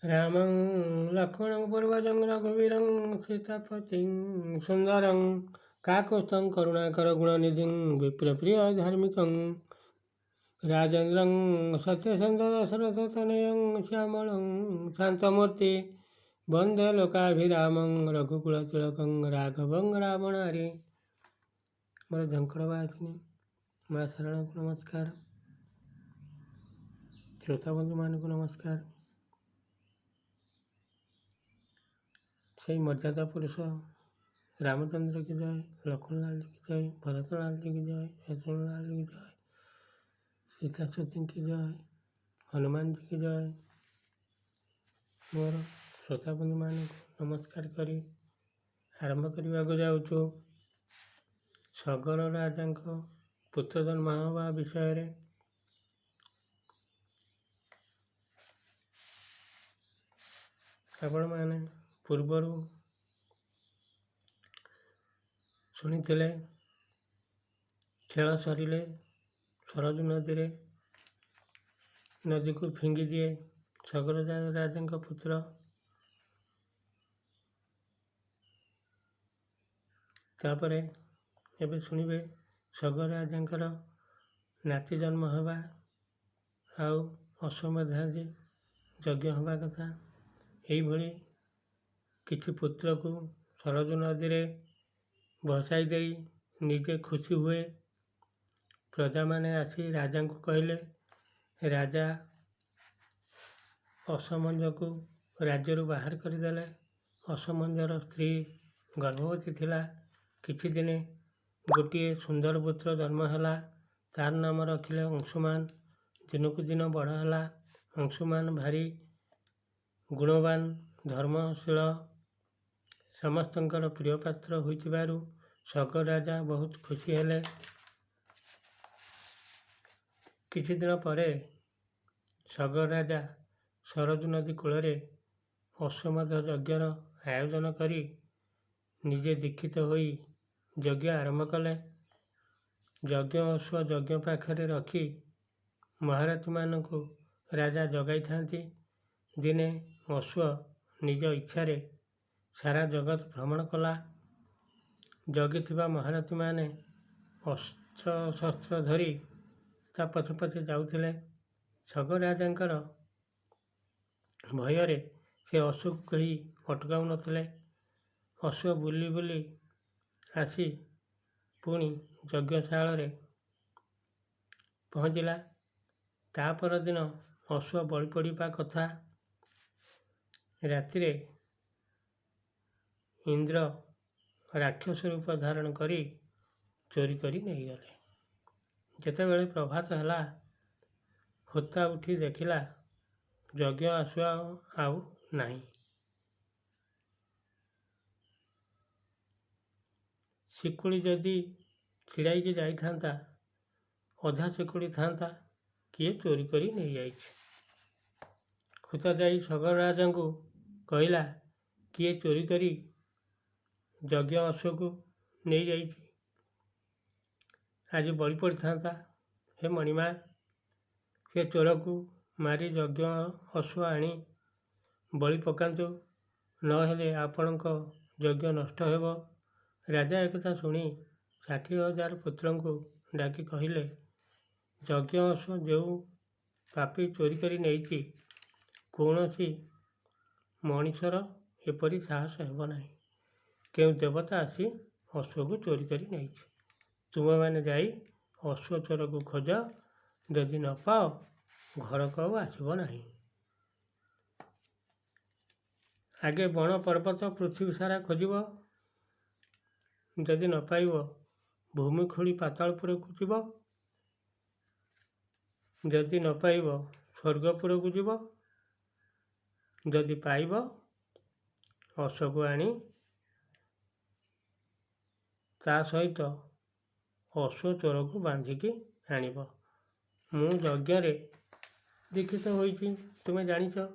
रामं लक्ष्मणं पूर्वजं रघुवीरं सीतापतिं सुन्दरं काकुत्स्थं करुणाकरगुणनिधिं विप्रप्रियधार्मिकं राजेन्द्रं सत्यसन्धदशरथतनयं श्यामलं शान्तमूर्ति वन्दे लोकाभिरामं रघुकुलतिलकं राघवं रावणारे। ମୋର ଝଙ୍କଡ଼ବାସିନୀ ମା ଶାରଳାଙ୍କୁ ନମସ୍କାର, ଶ୍ରୋତାବନ୍ଧୁମାନଙ୍କୁ ନମସ୍କାର। ସେଇ ମର୍ଯ୍ୟାଦା ପୁରୁଷ ରାମଚନ୍ଦ୍ର କି ଜୟ, ଲକ୍ଷ୍ମଣଲାଲ କି ଜୟ, ଭରତଲାଲ କି ଜୟ, ଶତ୍ରୁଘ୍ନଲାଲ କି ଜୟ, ସୀତା ସତୀ କି ଜୟ, ହନୁମାନ କି ଜୟ। ମୋର ଶ୍ରୋତାବନ୍ଧୁମାନଙ୍କୁ ନମସ୍କାର କରି ଆରମ୍ଭ କରିବାକୁ ଯାଉଛୁ ସଗର ରାଜାଙ୍କ ପୁତ୍ର ଜନ୍ମ ହେବା ବିଷୟରେ। ଆପଣମାନେ ପୂର୍ବରୁ ଶୁଣିଥିଲେ ଖେଳ ସରିଲେ ସରଜୁ ନଦୀକୁ ଫିଙ୍ଗି ଦିଏ ସଗର ରାଜାଙ୍କ ପୁତ୍ର। ତାପରେ ଏବେ ଶୁଣିବେ ସଗର ରାଜାଙ୍କର ନାତି ଜନ୍ମ ହେବା ଆଉ ଅଶ୍ୱମେଧାଦି ଯଜ୍ଞ ହେବା କଥା। ଏଇଭଳି କିଛି ପୁତ୍ରକୁ ସରଜୁ ନଦୀରେ ଭସାଇ ଦେଇ ନିଜେ ଖୁସି ହୁଏ। ପ୍ରଜାମାନେ ଆସି ରାଜାଙ୍କୁ କହିଲେ, ରାଜା ଅସମଞ୍ଜକୁ ରାଜ୍ୟରୁ ବାହାର କରିଦେଲେ। ଅସମଞ୍ଜର ସ୍ତ୍ରୀ ଗର୍ଭବତୀ ଥିଲା। କିଛି ଦିନେ ଗୋଟିଏ ସୁନ୍ଦର ପୁତ୍ର ଜନ୍ମ ହେଲା। ତାର ନାମ ରଖିଲେ ଅଂଶୁମାନ। ଦିନକୁ ଦିନ ବଡ଼ ହେଲା। ଅଂଶୁମାନ ଭାରି ଗୁଣବାନ, ଧର୍ମଶୀଳ, ସମସ୍ତଙ୍କର ପ୍ରିୟ ପାତ୍ର ହୋଇଥିବାରୁ ସଗର ରାଜା ବହୁତ ଖୁସି ହେଲେ। କିଛି ଦିନ ପରେ ସଗର ରାଜା ସରଜୁ ନଦୀ କୂଳରେ ଅଶ୍ୱମେଧ ଯଜ୍ଞର ଆୟୋଜନ କରି ନିଜେ ଦୀକ୍ଷିତ ହୋଇ ଯଜ୍ଞ ଆରମ୍ଭ କଲେ। ଯଜ୍ଞ ଅଶ୍ୱ ଯଜ୍ଞ ପାଖରେ ରଖି ମହାରଥୀମାନଙ୍କୁ ରାଜା ଜଗାଇଥାନ୍ତି। ଦିନେ ଅଶ୍ୱ ନିଜ ଇଚ୍ଛାରେ ସାରା ଜଗତ ଭ୍ରମଣ କଲା। ଜଗିଥିବା ମହାରଥୀମାନେ ଅସ୍ତ୍ରଶସ୍ତ୍ର ଧରି ତା ପଛେ ପଛେ ଯାଉଥିଲେ। ସଗର ରାଜାଙ୍କର ଭୟରେ ସେ ଅଶ୍ୱକୁ କେହି ଅଟକାଉ ନଥିଲେ। ଅଶ୍ୱ ବୁଲି ବୁଲି ଆସି ପୁଣି ଯଜ୍ଞଶାଳରେ ପହଞ୍ଚିଲା। ତା ପରଦିନ ଅଶ୍ୱ ବଳି ପଡ଼ିବା କଥା। ରାତିରେ ଇନ୍ଦ୍ର ରାକ୍ଷସ ରୂପ ଧାରଣ କରି ଚୋରି କରି ନେଇଗଲେ। ଯେତେବେଳେ ପ୍ରଭାତ ହେଲା, ହୋତା ଉଠି ଦେଖିଲା ଯଜ୍ଞ ଅଶ୍ୱ ଆଉ ନାହିଁ। ଶିକୁଳି ଯଦି ଛିଡ଼ାଇକି ଯାଇଥାନ୍ତା, ଅଧା ଶିକୁଳି ଥାନ୍ତା, କିଏ ଚୋରି କରି ନେଇଯାଇଛି। ହୋତା ଯାଇ ସଗର ରାଜାଙ୍କୁ କହିଲା, କିଏ ଚୋରି କରି ଯଜ୍ଞ ଅଶ୍ୱକୁ ନେଇଯାଇଛି, ଆଜି ବଳି ପଡ଼ିଥାନ୍ତା। ହେ ମଣିମା, ସେ ଚୋରକୁ ମାରି ଯଜ୍ଞ ଅଶ୍ୱ ଆଣି ବଳି ପକାନ୍ତୁ, ନହେଲେ ଆପଣଙ୍କ ଯଜ୍ଞ ନଷ୍ଟ ହେବ। ରାଜା ଏକଥା ଶୁଣି 60,000 ପୁତ୍ରଙ୍କୁ ଡାକି କହିଲେ, ଯଜ୍ଞ ଅଶ୍ୱ ଯେଉଁ ପାପୀ ଚୋରି କରି ନେଇଛି, କୌଣସି ମଣିଷର ଏପରି ସାହସ ହେବ ନାହିଁ। କେଉଁ ଦେବତା ଆସି ଅଶ୍ୱକୁ ଚୋରି କରି ନେଇଛି। ତୁମେମାନେ ଯାଇ ଅଶ୍ୱ ଚୋରକୁ ଖୋଜ, ଯଦି ନ ପାଅ ଘରକୁ ଆଉ ଆସିବ ନାହିଁ। ଆଗେ ବଣ ପର୍ବତ ପୃଥିବୀ ସାରା ଖୋଜିବ। ଯଦି ନ ପାଇବ ଭୂମି ଖୋଳି ପାତାଳପୁରକୁ ଯିବ। ଯଦି ନ ପାଇବ ସ୍ୱର୍ଗପୁରକୁ ଯିବ। ଯଦି ପାଇବ ଅଶ୍ୱକୁ ଆଣି ତା ସହିତ ଅଶ୍ୱ ଚୋରକୁ ବାନ୍ଧିକି ଆଣିବ। ମୁଁ ଯଜ୍ଞରେ ଦୀକ୍ଷିତ ହୋଇଛି, ତୁମେ ଜାଣିଛ।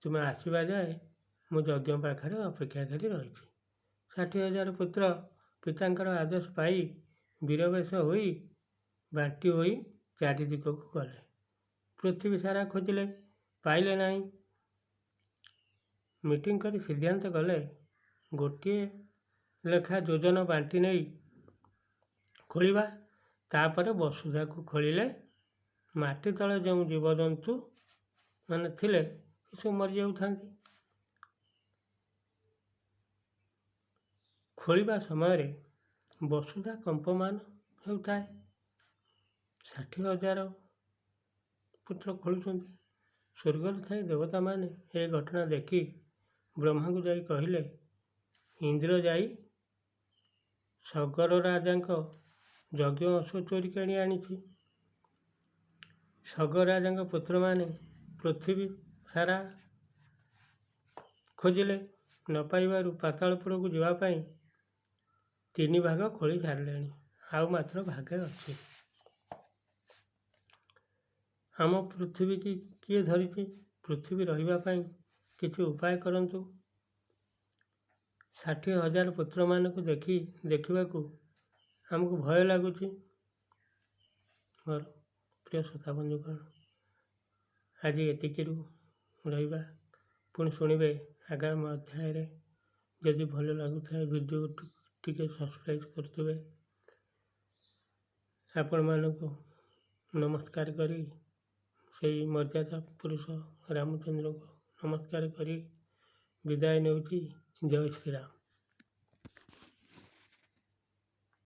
ତୁମେ ଆସିବା ଯାଏ ମୁଁ ଯଜ୍ଞ ପାଖରେ ଅପେକ୍ଷା କରି ରହିଛି। 60,000 ପୁତ୍ର ପିତାଙ୍କର ଆଦେଶ ପାଇ ବୀରବେଶ ହୋଇ ବାଣ୍ଟି ହୋଇ ଚାରି ଦିଗକୁ ଗଲେ। ପୃଥିବୀ ସାରା ଖୋଜିଲେ, ପାଇଲେ ନାହିଁ। ମିଟିଂ କରି ସିଦ୍ଧାନ୍ତ କଲେ ଗୋଟିଏ ଲେଖା ଯୋଜନା ବାଣ୍ଟି ନେଇ ଖୋଳିବା। ତାପରେ ବସୁଧାକୁ ଖୋଳିଲେ ମାଟି ତଳେ ଯେଉଁ ଜୀବଜନ୍ତୁ ମାନେ ଥିଲେ ଏସବୁ ମରିଯାଉଥାନ୍ତି। ଖୋଳିବା ସମୟରେ ବସୁଧା କମ୍ପମାନ ହେଉଥାଏ। 60,000 ପୁତ୍ର ଖୋଳୁଛନ୍ତି। ସ୍ୱର୍ଗରେ ଥାଇ ଦେବତାମାନେ ଏ ଘଟଣା ଦେଖି ବ୍ରହ୍ମାଙ୍କୁ ଯାଇ କହିଲେ, ଇନ୍ଦ୍ର ଯାଇ ସଗର ରାଜାଙ୍କ ଯଜ୍ଞ ଅଶ୍ଵ ଚୋରିକି ଆଣିଛି। ସଗର ରାଜାଙ୍କ ପୁତ୍ରମାନେ ପୃଥିବୀ ସାରା ଖୋଜିଲେ, ନ ପାଇବାରୁ ପାତାଳପୁରକୁ ଯିବା ପାଇଁ 3 ଭାଗ ଖୋଳି ସାରିଲେଣି, ଆଉ ମାତ୍ର ଭାଗେ ଅଛି। ଆମ ପୃଥିବୀକି କିଏ ଧରିଛି? ପୃଥିବୀ ରହିବା ପାଇଁ କିଛି ଉପାୟ କରନ୍ତୁ। 60,000 ପୁତ୍ରମାନଙ୍କୁ ଦେଖିବାକୁ ଆମକୁ ଭୟ ଲାଗୁଛି। ମୋର ପ୍ରିୟ ଶ୍ରୋତା ବନ୍ଧୁଗଣ, ଆଜି ଏତିକିରୁ ରହିବା। ପୁଣି ଶୁଣିବେ ଆଗାମୀ ଅଧ୍ୟାୟରେ। ଯଦି ଭଲ ଲାଗୁଥାଏ ଭିଡ଼ିଓ ଟିକେ ସବସ୍କ୍ରାଇବ୍ କରୁଥିବେ। ଆପଣମାନଙ୍କୁ ନମସ୍କାର କରି ସେଇ ମର୍ଯ୍ୟାଦା ପୁରୁଷ ରାମଚନ୍ଦ୍ରଙ୍କୁ ନମସ୍କାର କରି ବିଦାୟ ନେଉଛି। ଜୟ ଶ୍ରୀରାମ।